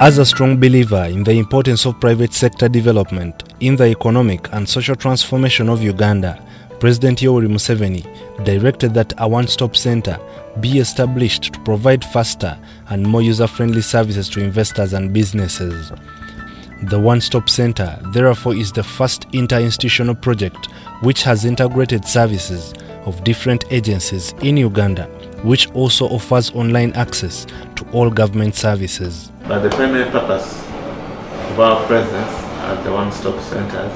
As a strong believer in the importance of private sector development in the economic and social transformation of Uganda, President Yoweri Museveni directed that a one-stop center be established to provide faster and more user-friendly services to investors and businesses. The One-Stop Center, therefore, is the first inter-institutional project which has integrated services of different agencies in Uganda, which also offers online access to all government services. But the primary purpose of our presence at the One-Stop Centers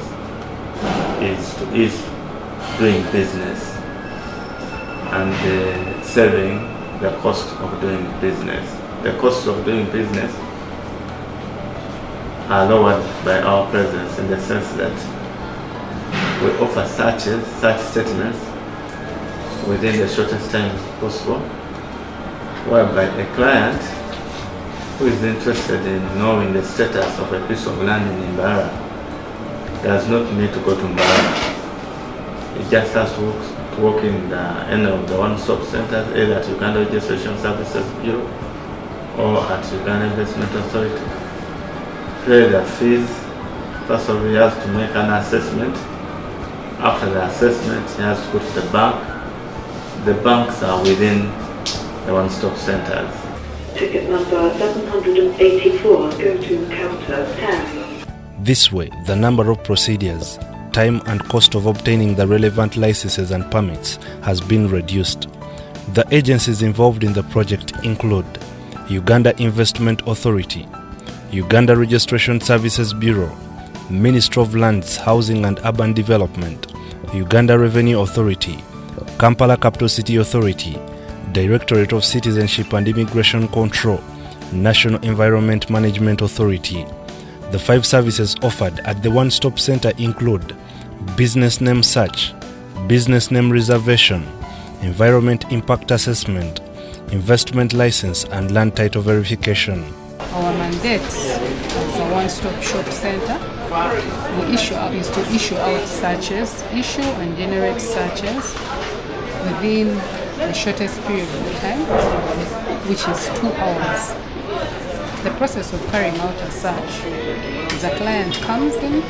is doing business and saving the cost of doing business. The cost of doing business are lowered by our presence in the sense that we offer search statements within the shortest time possible, whereby a client who is interested in knowing the status of a piece of land in Mbara does not need to go to Mbara. He just has to walk in any of the one-stop centers, either at Uganda Registration Services Bureau or at Uganda Investment Authority. Pay the fees. First of all, he has to make an assessment. After the assessment, he has to go to the bank. The banks are within the one-stop centers. Ticket number 784, go to counter 10. This way, the number of procedures, time and cost of obtaining the relevant licenses and permits has been reduced. The agencies involved in the project include Uganda Investment Authority, Uganda Registration Services Bureau, Ministry of Lands, Housing and Urban Development, Uganda Revenue Authority, Kampala Capital City Authority, Directorate of Citizenship and Immigration Control, National Environment Management Authority. The 5 services offered at the One-Stop Center include business name search, business name reservation, environment impact assessment, investment license and land title verification. Our mandate as a one-stop shop center is to issue out searches, issue and generate searches within the shortest period of time, which is 2 hours. The process of carrying out a search is a client comes in,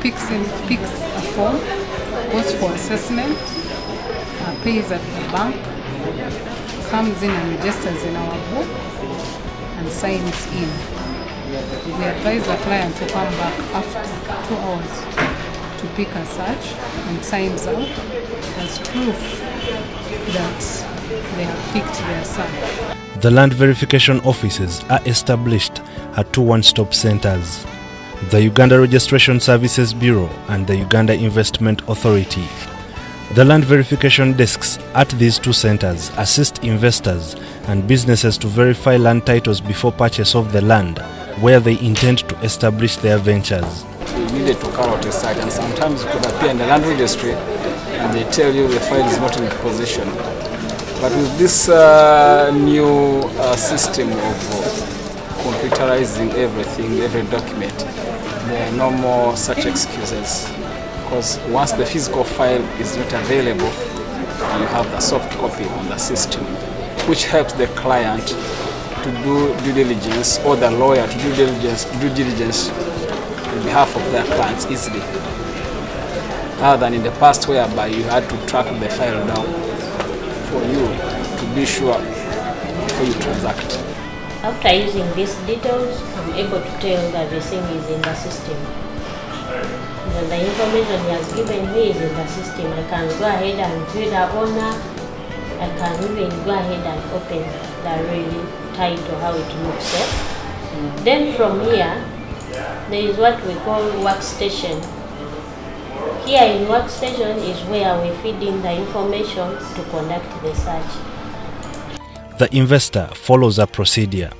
picks a form, goes for assessment, pays at the bank, comes in and registers in our book, and signs in. We advise the client to come back after 2 hours to pick a search and signs out as proof that they have picked their search. The land verification offices are established at 2 one-stop centers, the Uganda Registration Services Bureau and the Uganda Investment Authority. The land verification desks at these 2 centers assist investors and businesses to verify land titles before purchase of the land where they intend to establish their ventures. We needed to carry out a search, and sometimes you could appear in the land registry and they tell you the file is not in possession. But with this new system of computerizing everything, every document, there are no more such excuses. Because once the physical file is not available, you have the soft copy on the system, which helps the client to do due diligence, or the lawyer to do due diligence on behalf of their clients easily, rather than in the past whereby you had to track the file down for you to be sure before you transact. After using these details, I'm able to tell that the thing is in the system. And the information he has given me is in the system. I can go ahead and view the owner. I can even go ahead and open the real title, how it looks. Then from here, there is what we call workstation. Here in workstation is where we feed in the information to conduct the search. The investor follows a procedure.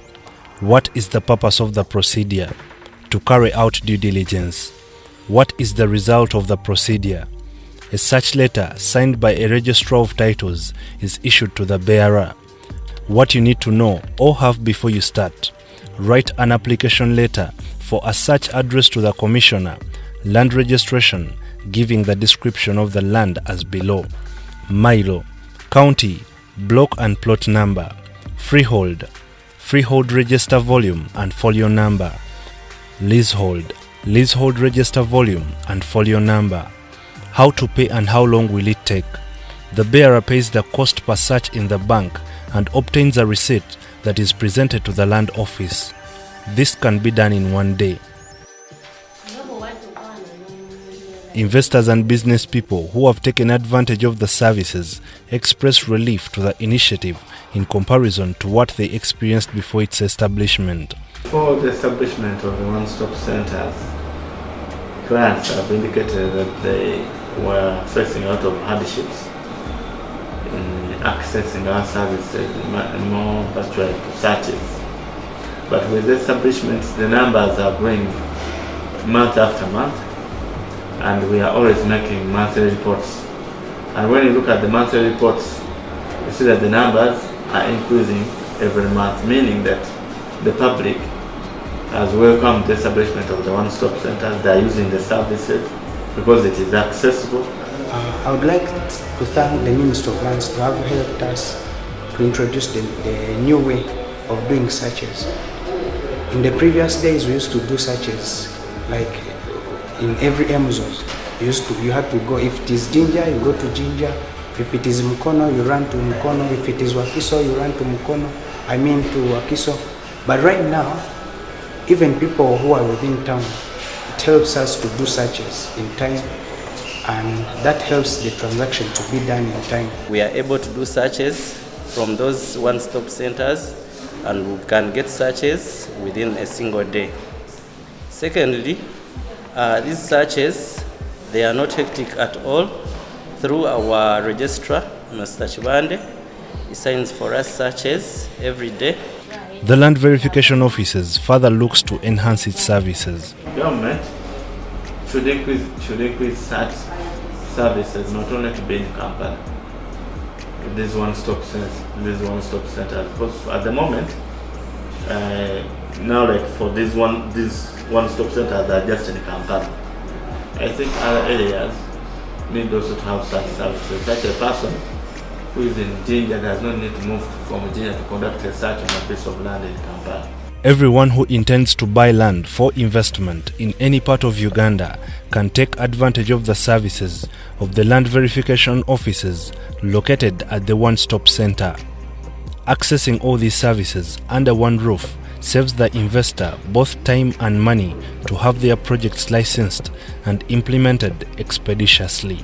What is the purpose of the procedure? To carry out due diligence. What is the result of the procedure? A search letter signed by a registrar of titles is issued to the bearer. What you need to know or have before you start: write an application letter for a search address to the commissioner, land registration, giving the description of the land as below: Milo, county, block and plot number, freehold, freehold register volume and folio number, leasehold register volume and folio number, how to pay and how long will it take. The bearer pays the cost per search in the bank and obtains a receipt that is presented to the land office. This can be done in one day. Investors and business people who have taken advantage of the services express relief to the initiative in comparison to what they experienced before its establishment. For the establishment of the one-stop centers, clients have indicated that they were facing a lot of hardships in accessing our services, more virtual searches. But with the establishments, the numbers are growing month after month, and we are always making monthly reports. And when you look at the monthly reports, you see that the numbers are increasing every month, meaning that the public has welcomed the establishment of the one-stop centers. They are using the services because it is accessible. I would like to thank the Minister of Lands to have helped us to introduce the new way of doing searches. In the previous days, we used to do searches like in every Amazon. You had to go, if it is Jinja, you go to Jinja. If it is Mukono, you run to Mukono. If it is Wakiso, you run to Mukono. To Wakiso. But right now, even people who are within town, it helps us to do searches in time, and that helps the transaction to be done in time. We are able to do searches from those one-stop centers, and we can get searches within a single day. Secondly, these searches, they are not hectic at all. Through our registrar, Mr. Chibande, he signs for us searches every day. The land verification offices further looks to enhance its services. Government should increase search services, not only to be in Kampala. These one-stop centers, because at the moment, now like for these one-stop centers are just in Kampala. I think other areas need also to have such services. Such a person who is in Jinja does not need to move from Jinja to conduct a search on a piece of land in Kampala. Everyone who intends to buy land for investment in any part of Uganda can take advantage of the services of the land verification offices located at the one-stop center. Accessing all these services under one roof saves the investor both time and money to have their projects licensed and implemented expeditiously.